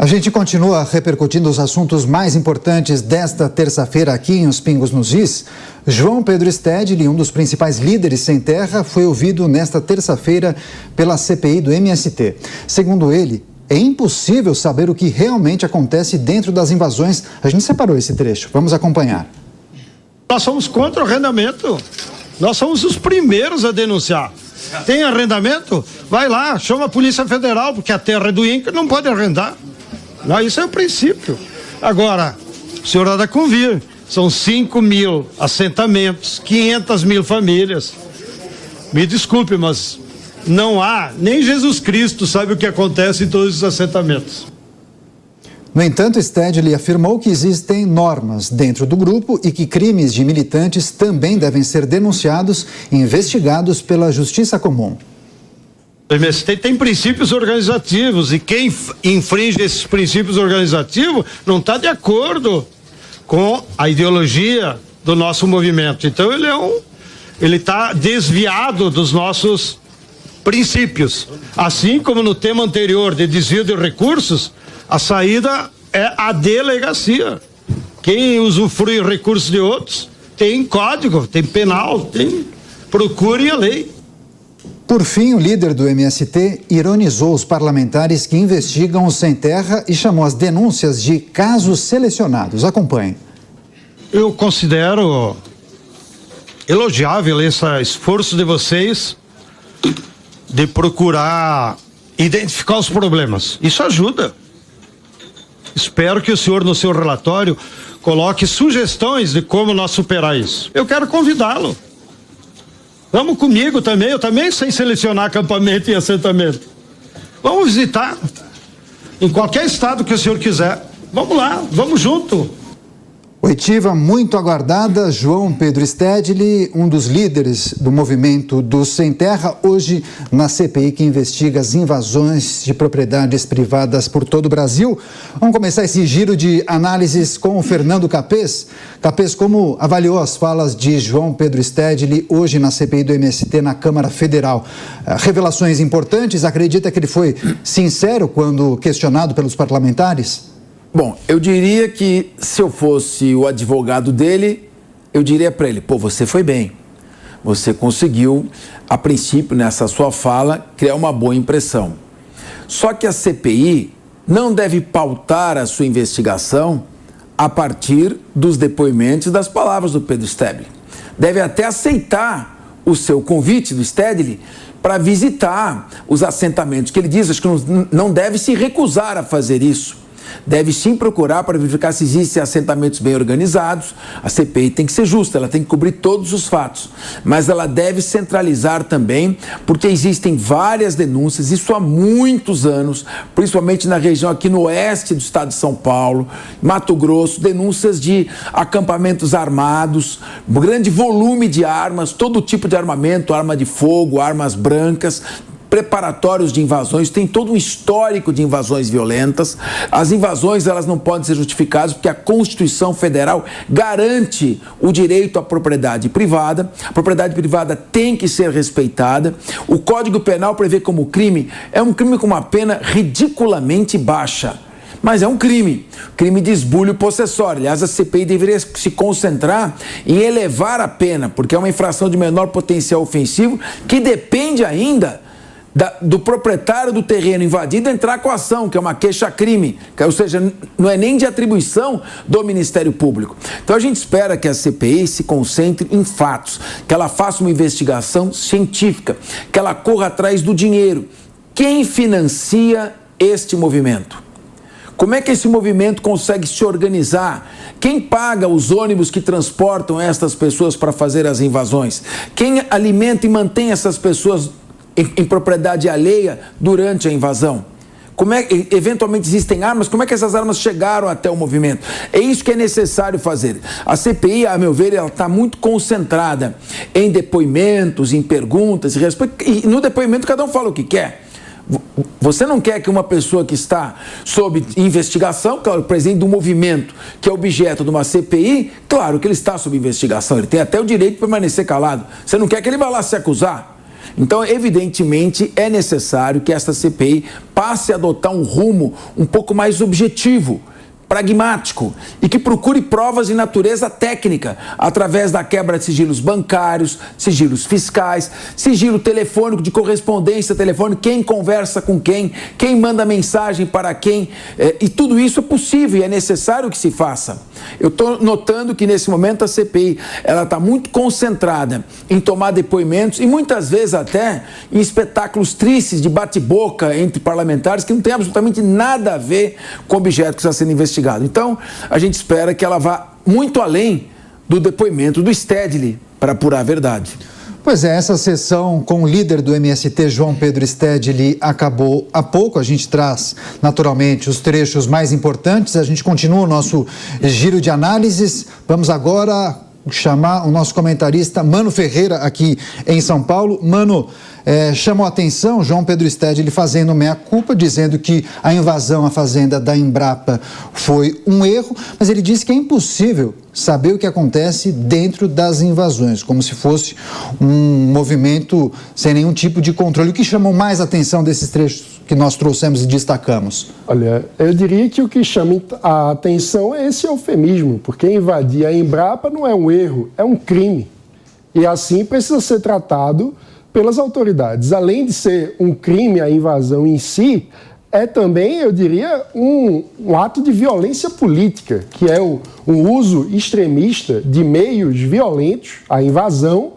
gente continua repercutindo os assuntos mais importantes desta terça-feira aqui em Os Pingos nos Is. João Pedro Stedley, um dos principais líderes sem terra, foi ouvido nesta terça-feira pela CPI do MST. Segundo ele, é impossível saber o que realmente acontece dentro das invasões. A gente separou esse trecho. Vamos acompanhar. Nós somos contra o arrendamento. Nós somos os primeiros a denunciar. Tem arrendamento? Vai lá, chama a Polícia Federal, porque a terra é do INCRA, não pode arrendar. Não, isso é o princípio. Agora, o senhor há de convir, são 5.000 assentamentos, 500.000 famílias. Me desculpe, mas não há, nem Jesus Cristo sabe o que acontece em todos os assentamentos. No entanto, Stedley afirmou que existem normas dentro do grupo e que crimes de militantes também devem ser denunciados e investigados pela Justiça Comum. O MST tem princípios organizativos e quem infringe esses princípios organizativos não está de acordo com a ideologia do nosso movimento. Então ele está desviado dos nossos princípios. Assim como no tema anterior de desvio de recursos, a saída é a delegacia. Quem usufrui recursos de outros tem código, tem penal, procure a lei. Por fim, o líder do MST ironizou os parlamentares que investigam o sem terra e chamou as denúncias de casos selecionados. Acompanhe. Eu considero elogiável esse esforço de vocês de procurar identificar os problemas. Isso ajuda. Espero que o senhor, no seu relatório, coloque sugestões de como nós superar isso. Eu quero convidá-lo. Vamos comigo também, eu também sei selecionar acampamento e assentamento. Vamos visitar em qualquer estado que o senhor quiser. Vamos lá, vamos junto. Oitiva muito aguardada, João Pedro Stedley, um dos líderes do movimento do Sem Terra, hoje na CPI que investiga as invasões de propriedades privadas por todo o Brasil. Vamos começar esse giro de análises com o Fernando Capês. Capês, como avaliou as falas de João Pedro Stedley hoje na CPI do MST na Câmara Federal? Revelações importantes, acredita que ele foi sincero quando questionado pelos parlamentares? Bom, eu diria que se eu fosse o advogado dele, eu diria para ele, você foi bem. Você conseguiu, a princípio, nessa sua fala, criar uma boa impressão. Só que a CPI não deve pautar a sua investigação a partir dos depoimentos e das palavras do Pedro Stedley. Deve até aceitar o seu convite do Stedley para visitar os assentamentos que ele diz, acho que não deve se recusar a fazer isso. Deve sim procurar para verificar se existem assentamentos bem organizados. A CPI tem que ser justa, ela tem que cobrir todos os fatos, mas ela deve centralizar também, porque existem várias denúncias, isso há muitos anos, principalmente na região aqui no oeste do estado de São Paulo, Mato Grosso, denúncias de acampamentos armados, um grande volume de armas, todo tipo de armamento, arma de fogo, armas brancas, preparatórios de invasões, tem todo um histórico de invasões violentas. As invasões, elas não podem ser justificadas porque a Constituição Federal garante o direito à propriedade privada. A propriedade privada tem que ser respeitada. O Código Penal prevê como crime, é um crime com uma pena ridiculamente baixa. Mas é um crime de esbulho possessório. Aliás, a CPI deveria se concentrar em elevar a pena, porque é uma infração de menor potencial ofensivo que depende ainda do proprietário do terreno invadido entrar com a ação, que é uma queixa-crime, ou seja, não é nem de atribuição do Ministério Público. Então a gente espera que a CPI se concentre em fatos, que ela faça uma investigação científica, que ela corra atrás do dinheiro. Quem financia este movimento? Como é que esse movimento consegue se organizar? Quem paga os ônibus que transportam estas pessoas para fazer as invasões? Quem alimenta e mantém essas pessoas em propriedade alheia durante a invasão? Como é que, eventualmente, existem armas? Como é que essas armas chegaram até o movimento? É isso que é necessário fazer. A CPI, a meu ver, ela está muito concentrada em depoimentos, em perguntas e respostas. E no depoimento cada um fala o que quer. Você não quer que uma pessoa que está sob investigação, claro, o presidente do movimento, que é objeto de uma CPI, claro que ele está sob investigação, ele tem até o direito de permanecer calado. Você não quer que ele vá lá se acusar. Então, evidentemente, é necessário que esta CPI passe a adotar um rumo um pouco mais objetivo, pragmático e que procure provas de natureza técnica através da quebra de sigilos bancários, sigilos fiscais, sigilo telefônico, de correspondência telefônica, quem conversa com quem manda mensagem para quem, e tudo isso é possível e é necessário que se faça. Eu estou notando que nesse momento a CPI ela está muito concentrada em tomar depoimentos e muitas vezes até em espetáculos tristes de bate-boca entre parlamentares que não tem absolutamente nada a ver com o objeto que está sendo investigado. Então, a gente espera que ela vá muito além do depoimento do Stedley para apurar a verdade. Pois é, essa sessão com o líder do MST, João Pedro Stedley, acabou há pouco. A gente traz, naturalmente, os trechos mais importantes. A gente continua o nosso giro de análises. Vamos agora chamar o nosso comentarista Mano Ferreira aqui em São Paulo. Mano, chamou a atenção João Pedro Stedley fazendo meia-culpa, dizendo que a invasão à fazenda da Embrapa foi um erro, mas ele disse que é impossível saber o que acontece dentro das invasões, como se fosse um movimento sem nenhum tipo de controle. O que chamou mais a atenção desses trechos que nós trouxemos e destacamos? Olha, eu diria que o que chama a atenção é esse eufemismo, porque invadir a Embrapa não é um erro, é um crime. E assim precisa ser tratado pelas autoridades. Além de ser um crime a invasão em si, é também, eu diria, um ato de violência política, que é o uso extremista de meios violentos, a invasão,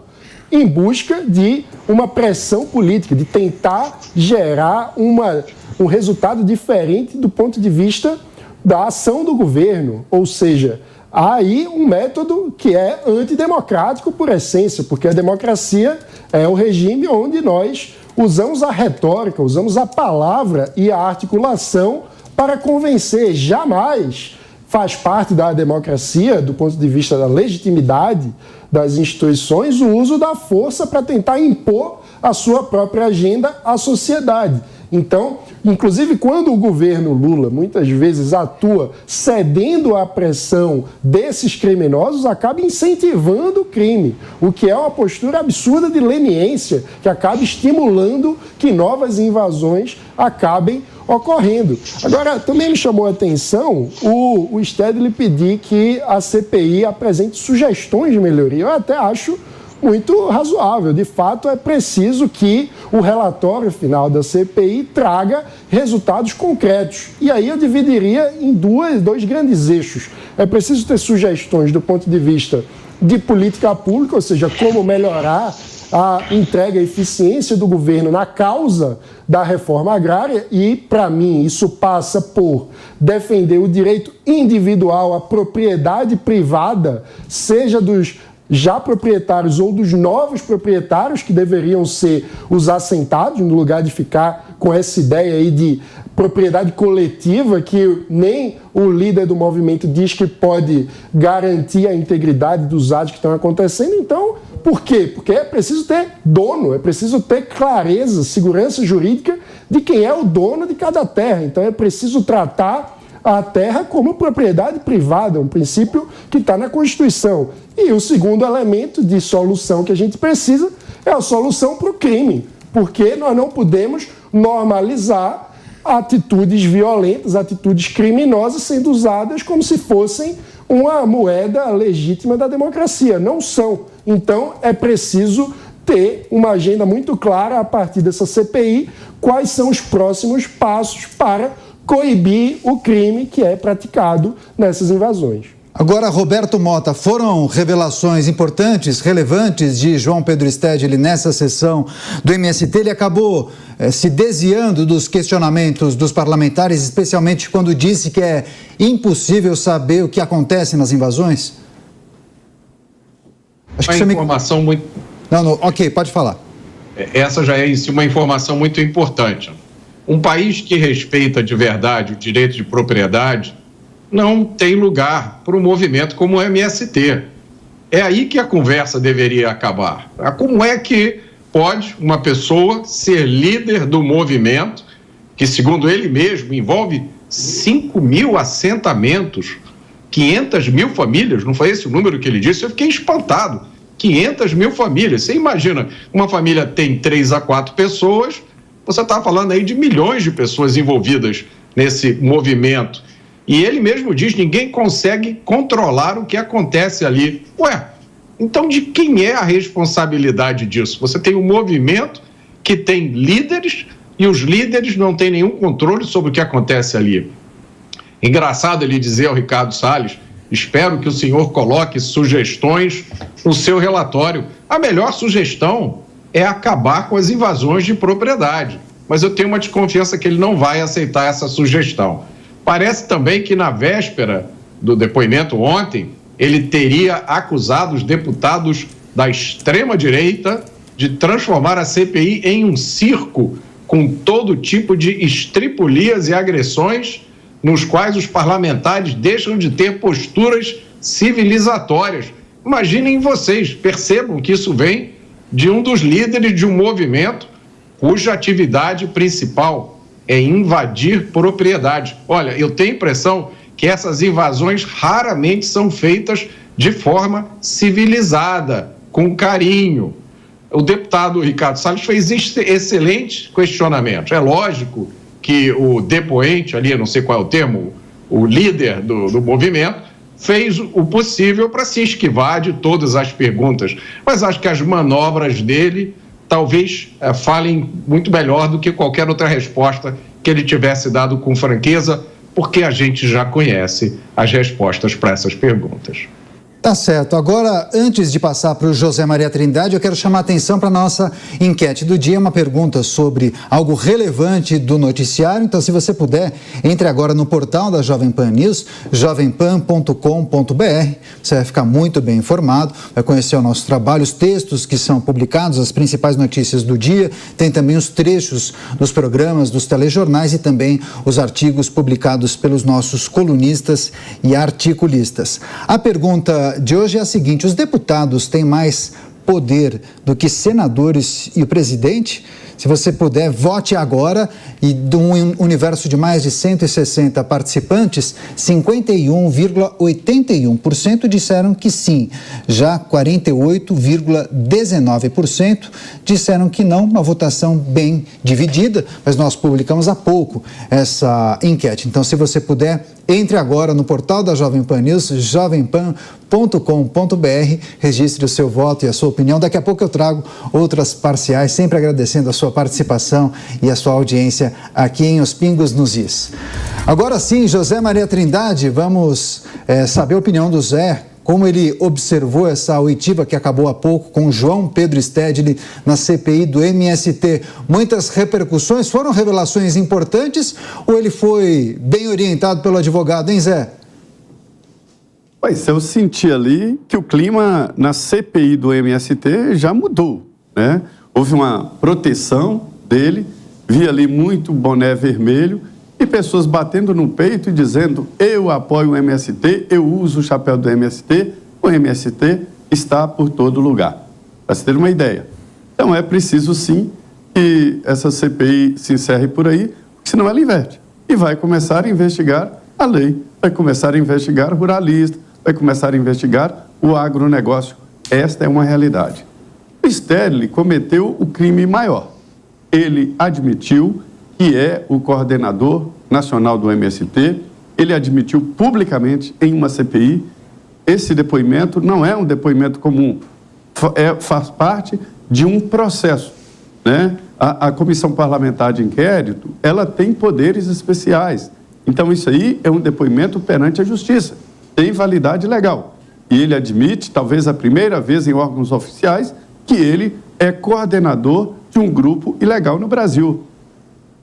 em busca de uma pressão política, de tentar gerar um resultado diferente do ponto de vista da ação do governo. Ou seja, há aí um método que é antidemocrático por essência, porque a democracia é um regime onde nós usamos a retórica, usamos a palavra e a articulação para convencer. Jamais faz parte da democracia, do ponto de vista da legitimidade das instituições, o uso da força para tentar impor a sua própria agenda à sociedade. Então, inclusive quando o governo Lula muitas vezes atua cedendo à pressão desses criminosos, acaba incentivando o crime, o que é uma postura absurda de leniência, que acaba estimulando que novas invasões acabem ocorrendo. Agora, também me chamou a atenção o Stedley pedir que a CPI apresente sugestões de melhoria. Eu até acho muito razoável. De fato, é preciso que o relatório final da CPI traga resultados concretos. E aí eu dividiria em dois grandes eixos. É preciso ter sugestões do ponto de vista de política pública, ou seja, como melhorar a entrega e eficiência do governo na causa da reforma agrária e, para mim, isso passa por defender o direito individual à propriedade privada, seja dos já proprietários ou dos novos proprietários, que deveriam ser os assentados, no lugar de ficar com essa ideia aí de propriedade coletiva, que nem o líder do movimento diz que pode garantir a integridade dos atos que estão acontecendo. Então, por quê? Porque é preciso ter dono, é preciso ter clareza, segurança jurídica de quem é o dono de cada terra. Então, é preciso tratar a terra como propriedade privada, um princípio que está na Constituição. E o segundo elemento de solução que a gente precisa é a solução para o crime, porque nós não podemos normalizar atitudes violentas, atitudes criminosas sendo usadas como se fossem uma moeda legítima da democracia. Não são. Então, é preciso ter uma agenda muito clara a partir dessa CPI, quais são os próximos passos para coibir o crime que é praticado nessas invasões. Agora, Roberto Mota, foram revelações importantes, relevantes de João Pedro Stedley nessa sessão do MST. Ele acabou se desviando dos questionamentos dos parlamentares, especialmente quando disse que é impossível saber o que acontece nas invasões? Acho que uma informação muito... Não, ok, pode falar. Essa já é em si uma informação muito importante. Um país que respeita de verdade o direito de propriedade não tem lugar para um movimento como o MST. É aí que a conversa deveria acabar. Como é que pode uma pessoa ser líder do movimento que, segundo ele mesmo, envolve 5.000 assentamentos, 500 mil famílias, não foi esse o número que ele disse? Eu fiquei espantado. 500 mil famílias. Você imagina, uma família tem 3 a 4 pessoas, você está falando aí de milhões de pessoas envolvidas nesse movimento. E ele mesmo diz, ninguém consegue controlar o que acontece ali. Ué, então de quem é a responsabilidade disso? Você tem um movimento que tem líderes e os líderes não têm nenhum controle sobre o que acontece ali. Engraçado ele dizer ao Ricardo Salles, espero que o senhor coloque sugestões no seu relatório. A melhor sugestão é acabar com as invasões de propriedade. Mas eu tenho uma desconfiança que ele não vai aceitar essa sugestão. Parece também que na véspera do depoimento ontem, ele teria acusado os deputados da extrema-direita de transformar a CPI em um circo com todo tipo de estripulias e agressões nos quais os parlamentares deixam de ter posturas civilizatórias. Imaginem vocês, percebam que isso vem de um dos líderes de um movimento cuja atividade principal é invadir propriedade. Olha, eu tenho a impressão que essas invasões raramente são feitas de forma civilizada, com carinho. O deputado Ricardo Salles fez excelentes questionamentos. É lógico que o depoente ali, não sei qual é o termo, o líder do movimento, fez o possível para se esquivar de todas as perguntas. Mas acho que as manobras dele talvez falem muito melhor do que qualquer outra resposta que ele tivesse dado com franqueza, porque a gente já conhece as respostas para essas perguntas. Tá certo. Agora, antes de passar para o José Maria Trindade, eu quero chamar a atenção para a nossa enquete do dia, uma pergunta sobre algo relevante do noticiário. Então, se você puder, entre agora no portal da Jovem Pan News, jovempan.com.br. Você vai ficar muito bem informado, vai conhecer o nosso trabalho, os textos que são publicados, as principais notícias do dia, tem também os trechos dos programas, dos telejornais e também os artigos publicados pelos nossos colunistas e articulistas. A pergunta de hoje é a seguinte: os deputados têm mais poder do que senadores e o presidente? Se você puder, vote agora. E de um universo de mais de 160 participantes, 51,81% disseram que sim. Já 48,19% disseram que não. Uma votação bem dividida, mas nós publicamos há pouco essa enquete. Então, se você puder, entre agora no portal da Jovem Pan News, jovempan.com.br, registre o seu voto e a sua opinião. Daqui a pouco eu trago outras parciais, sempre agradecendo a sua participação e a sua audiência aqui em Os Pingos nos Is. Agora sim, José Maria Trindade, vamos saber a opinião do Zé, como ele observou essa oitiva que acabou há pouco com João Pedro Stedley na CPI do MST. Muitas repercussões, foram revelações importantes ou ele foi bem orientado pelo advogado, hein, Zé? Pois, eu senti ali que o clima na CPI do MST já mudou, né? Houve uma proteção dele, vi ali muito boné vermelho e pessoas batendo no peito e dizendo: eu apoio o MST, eu uso o chapéu do MST, o MST está por todo lugar. Para se ter uma ideia. Então é preciso sim que essa CPI se encerre por aí, porque senão ela inverte. E vai começar a investigar a lei, vai começar a investigar o ruralista, vai começar a investigar o agronegócio. Esta é uma realidade. O Stedley cometeu o crime maior. Ele admitiu que é o coordenador nacional do MST, ele admitiu publicamente em uma CPI. Esse depoimento não é um depoimento comum, faz parte de um processo, né? A Comissão Parlamentar de Inquérito, ela tem poderes especiais. Então, isso aí é um depoimento perante a Justiça, tem validade legal. E ele admite, talvez a primeira vez em órgãos oficiais, que ele é coordenador de um grupo ilegal no Brasil.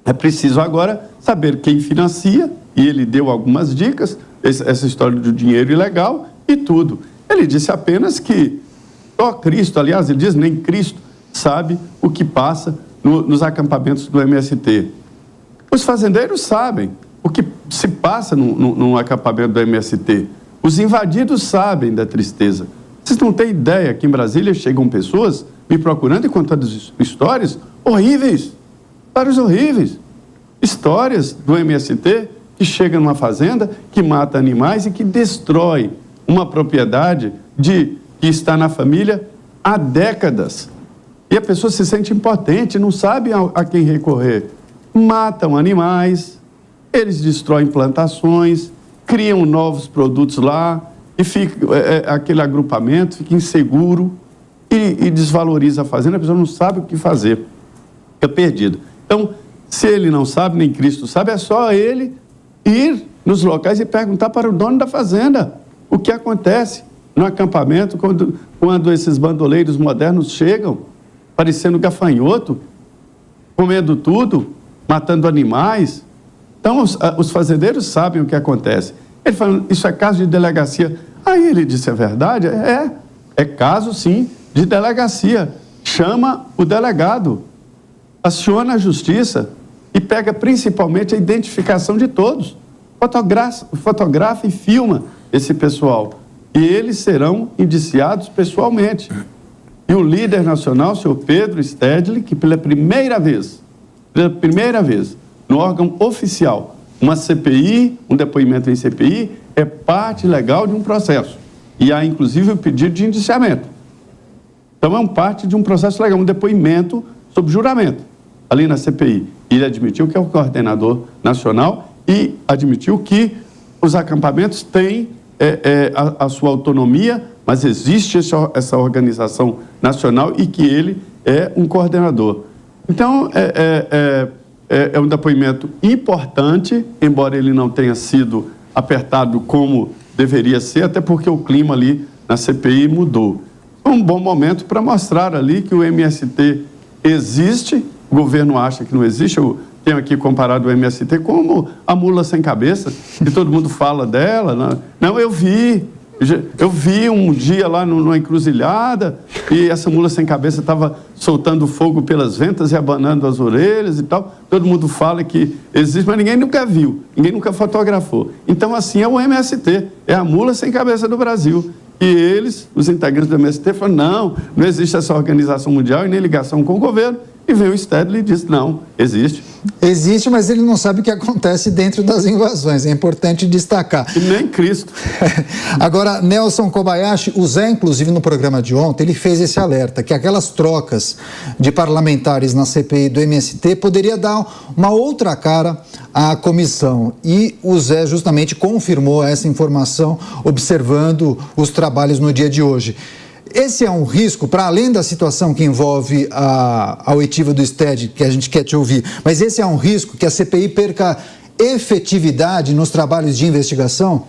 É preciso agora saber quem financia, e ele deu algumas dicas, essa história do dinheiro ilegal e tudo. Ele disse apenas que só Cristo, aliás, ele diz nem Cristo sabe o que passa nos acampamentos do MST. Os fazendeiros sabem o que se passa no acampamento do MST. Os invadidos sabem da tristeza. Vocês não têm ideia que em Brasília chegam pessoas me procurando e contando histórias horríveis, histórias horríveis. Histórias do MST que chega numa fazenda, que mata animais e que destrói uma propriedade que está na família há décadas. E a pessoa se sente impotente, não sabe a quem recorrer. Matam animais, eles destroem plantações, criam novos produtos lá, e fica, aquele agrupamento fica inseguro e desvaloriza a fazenda, a pessoa não sabe o que fazer, fica perdido. Então, se ele não sabe, nem Cristo sabe, é só ele ir nos locais e perguntar para o dono da fazenda o que acontece no acampamento quando esses bandoleiros modernos chegam, parecendo gafanhoto, comendo tudo, matando animais. Então, os fazendeiros sabem o que acontece. Ele falou, isso é caso de delegacia. Aí ele disse, é verdade? É caso, sim, de delegacia. Chama o delegado, aciona a justiça e pega principalmente a identificação de todos. Fotografa e filma esse pessoal. E eles serão indiciados pessoalmente. E o líder nacional, o senhor Pedro Stedley, que pela primeira vez, no órgão oficial, uma CPI, um depoimento em CPI, é parte legal de um processo. E há, inclusive, o pedido de indiciamento. Então, é parte de um processo legal, um depoimento sob juramento, ali na CPI. Ele admitiu que é o coordenador nacional e admitiu que os acampamentos têm a sua autonomia, mas existe essa organização nacional e que ele é um coordenador. Então, é um depoimento importante, embora ele não tenha sido apertado como deveria ser, até porque o clima ali na CPI mudou. É um bom momento para mostrar ali que o MST existe, o governo acha que não existe. Eu tenho aqui comparado o MST como a mula sem cabeça, que todo mundo fala dela. Não, eu vi um dia lá numa encruzilhada e essa mula sem cabeça estava soltando fogo pelas ventas e abanando as orelhas e tal. Todo mundo fala que existe, mas ninguém nunca viu, ninguém nunca fotografou. Então, assim, é o MST, é a mula sem cabeça do Brasil. E eles, os integrantes do MST, falaram, não existe essa organização mundial e nem ligação com o governo. E veio o Stedley e disse, não, existe. Existe, mas ele não sabe o que acontece dentro das invasões, é importante destacar. E nem Cristo. Agora, Nelson Kobayashi, o Zé, inclusive, no programa de ontem, ele fez esse alerta, que aquelas trocas de parlamentares na CPI do MST poderia dar uma outra cara à comissão. E o Zé justamente confirmou essa informação, observando os trabalhos no dia de hoje. Esse é um risco, para além da situação que envolve a oitiva do Stedley, que a gente quer te ouvir, mas esse é um risco que a CPI perca efetividade nos trabalhos de investigação?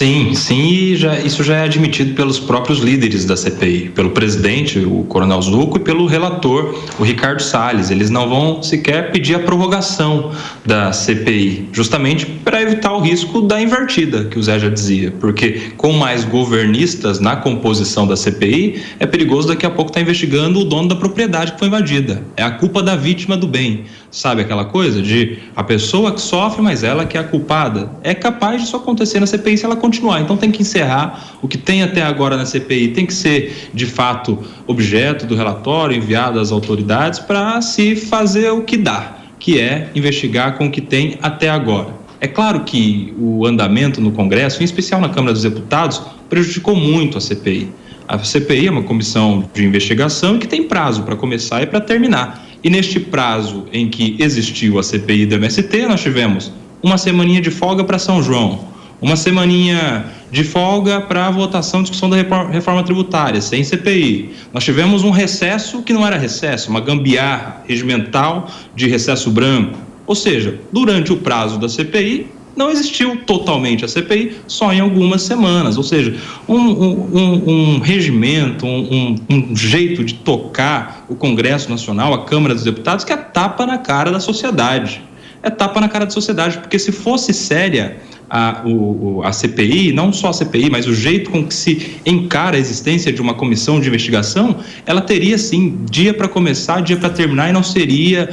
Sim, e isso já é admitido pelos próprios líderes da CPI, pelo presidente, o Coronel Zucco, e pelo relator, o Ricardo Salles. Eles não vão sequer pedir a prorrogação da CPI, justamente para evitar o risco da invertida, que o Zé já dizia, porque com mais governistas na composição da CPI, é perigoso daqui a pouco estar investigando o dono da propriedade que foi invadida. É a culpa da vítima do bem. Sabe aquela coisa de a pessoa que sofre, mas ela que é a culpada? É capaz disso acontecer na CPI se ela continuar. Então tem que encerrar. O que tem até agora na CPI tem que ser, de fato, objeto do relatório enviado às autoridades para se fazer o que dá, que é investigar com o que tem até agora. É claro que o andamento no Congresso, em especial na Câmara dos Deputados, prejudicou muito a CPI. A CPI é uma comissão de investigação que tem prazo para começar e para terminar. E neste prazo em que existiu a CPI do MST, nós tivemos uma semaninha de folga para São João, uma semaninha de folga para a votação e discussão da reforma tributária, sem CPI. Nós tivemos um recesso que não era recesso, uma gambiarra regimental de recesso branco. Ou seja, durante o prazo da CPI, não existiu totalmente a CPI, só em algumas semanas. Ou seja, um regimento, um jeito de tocar o Congresso Nacional, a Câmara dos Deputados, que é tapa na cara da sociedade. É tapa na cara da sociedade, porque se fosse séria a CPI, não só a CPI, mas o jeito com que se encara a existência de uma comissão de investigação, ela teria sim dia para começar, dia para terminar, e não seria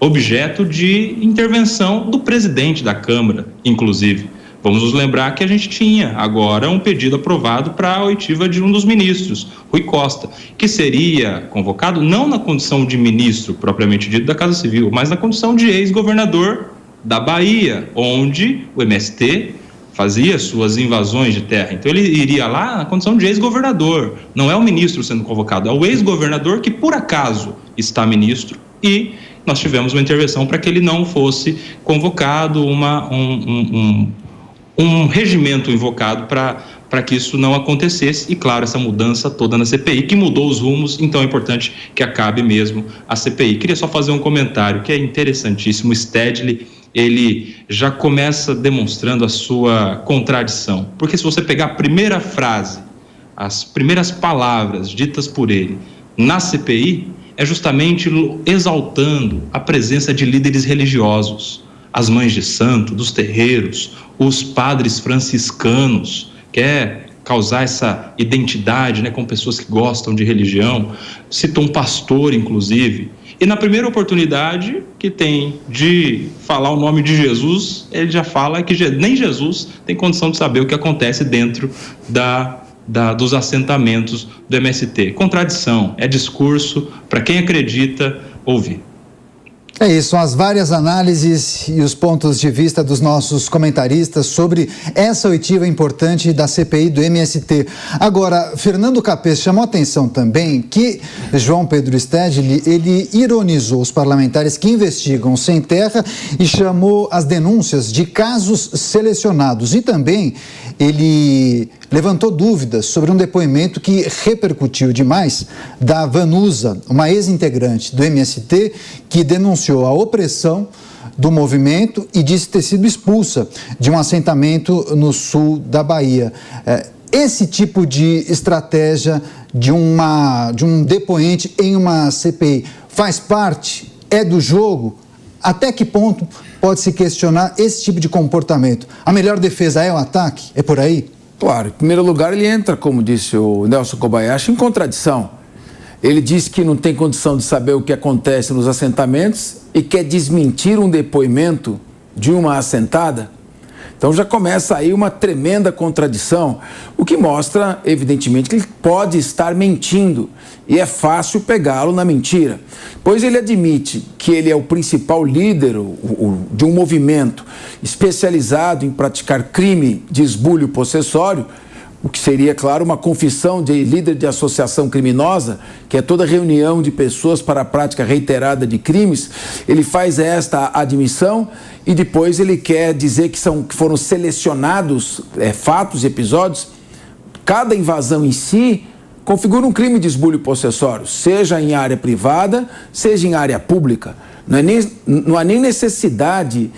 objeto de intervenção do presidente da Câmara, inclusive. Vamos nos lembrar que a gente tinha agora um pedido aprovado para a oitiva de um dos ministros, Rui Costa, que seria convocado não na condição de ministro propriamente dito da Casa Civil, mas na condição de ex-governador da Bahia, onde o MST fazia suas invasões de terra. Então ele iria lá na condição de ex-governador. Não é o ministro sendo convocado, é o ex-governador que por acaso está ministro, e nós tivemos uma intervenção para que ele não fosse convocado, um regimento invocado para que isso não acontecesse. E claro, essa mudança toda na CPI, que mudou os rumos, então é importante que acabe mesmo a CPI. Queria só fazer um comentário que é interessantíssimo. O Stedley, ele já começa demonstrando a sua contradição, porque se você pegar a primeira frase, as primeiras palavras ditas por ele na CPI, é justamente exaltando a presença de líderes religiosos, as mães de santo, dos terreiros, os padres franciscanos, quer causar essa identidade, né, com pessoas que gostam de religião, citou um pastor, inclusive. E na primeira oportunidade que tem de falar o nome de Jesus, ele já fala que nem Jesus tem condição de saber o que acontece dentro dos assentamentos do MST. Contradição, é discurso para quem acredita ouvir. É isso, são as várias análises e os pontos de vista dos nossos comentaristas sobre essa oitiva importante da CPI do MST. Agora, Fernando Capês chamou a atenção também que João Pedro Stedley, ele ironizou os parlamentares que investigam o Sem Terra e chamou as denúncias de casos selecionados. E também ele levantou dúvidas sobre um depoimento que repercutiu demais da Vanusa, uma ex-integrante do MST, que denunciou a opressão do movimento e disse ter sido expulsa de um assentamento no sul da Bahia. Esse tipo de estratégia de um depoente em uma CPI faz parte, é do jogo? Até que ponto pode-se questionar esse tipo de comportamento? A melhor defesa é o ataque? É por aí? Claro, em primeiro lugar ele entra, como disse o Nelson Kobayashi, em contradição. Ele diz que não tem condição de saber o que acontece nos assentamentos e quer desmentir um depoimento de uma assentada. Então já começa aí uma tremenda contradição, o que mostra, evidentemente, que ele pode estar mentindo e é fácil pegá-lo na mentira. Pois ele admite que ele é o principal líder de um movimento especializado em praticar crime de esbulho possessório, o que seria, claro, uma confissão de líder de associação criminosa, que é toda reunião de pessoas para a prática reiterada de crimes. Ele faz esta admissão e depois ele quer dizer que foram selecionados fatos e episódios. Cada invasão em si configura um crime de esbulho possessório, seja em área privada, seja em área pública. Não há nem necessidade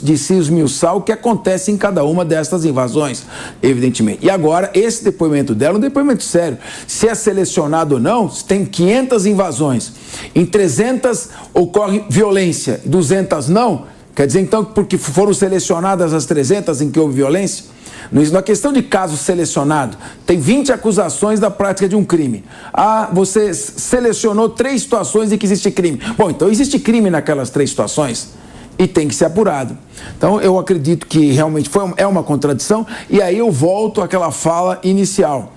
de se esmiuçar o que acontece em cada uma destas invasões, evidentemente. E agora, esse depoimento dela é um depoimento sério. Se é selecionado ou não, tem 500 invasões. Em 300 ocorre violência, 200 não. Quer dizer, então, porque foram selecionadas as 300 em que houve violência? Na questão de caso selecionado, tem 20 acusações da prática de um crime. Você selecionou 3 situações em que existe crime. Bom, então existe crime naquelas 3 situações e tem que ser apurado. Então eu acredito que realmente é uma contradição e aí eu volto àquela fala inicial.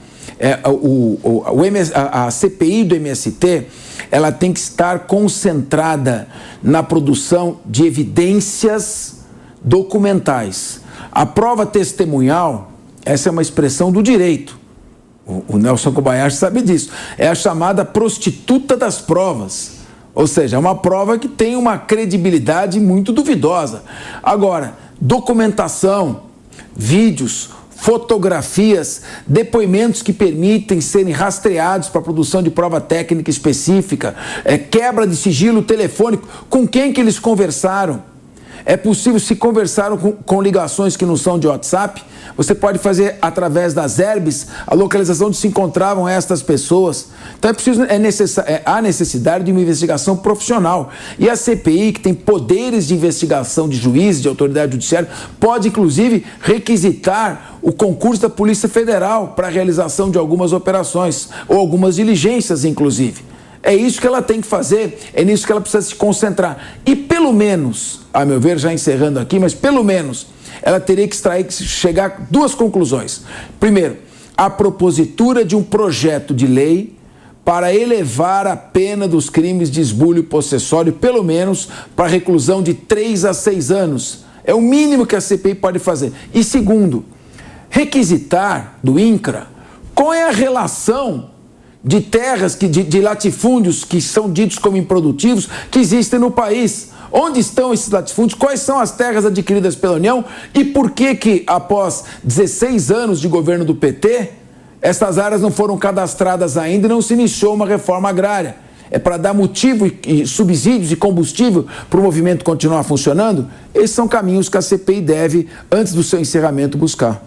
A CPI do MST, ela tem que estar concentrada na produção de evidências documentais. A prova testemunhal, essa é uma expressão do direito. O Nelson Kobayashi sabe disso. É a chamada prostituta das provas. Ou seja, é uma prova que tem uma credibilidade muito duvidosa. Agora, documentação, vídeos, fotografias, depoimentos que permitem serem rastreados para a produção de prova técnica específica, quebra de sigilo telefônico, com quem que eles conversaram. É possível, se conversaram com ligações que não são de WhatsApp, você pode fazer através das herbes a localização onde se encontravam estas pessoas. Então há necessidade de uma investigação profissional. E a CPI, que tem poderes de investigação de juízes, de autoridade judiciária, pode inclusive requisitar o concurso da Polícia Federal para a realização de algumas operações, ou algumas diligências, inclusive. É isso que ela tem que fazer, é nisso que ela precisa se concentrar. E pelo menos, a meu ver, já encerrando aqui, mas pelo menos, ela teria que chegar a 2 conclusões. Primeiro, a propositura de um projeto de lei para elevar a pena dos crimes de esbulho possessório, pelo menos para reclusão de 3 a 6 anos. É o mínimo que a CPI pode fazer. E segundo, requisitar do INCRA qual é a relação de terras, de latifúndios que são ditos como improdutivos, que existem no país. Onde estão esses latifúndios? Quais são as terras adquiridas pela União? E por que após 16 anos de governo do PT, essas áreas não foram cadastradas ainda e não se iniciou uma reforma agrária? É para dar motivo e subsídios e combustível para o movimento continuar funcionando? Esses são caminhos que a CPI deve, antes do seu encerramento, buscar.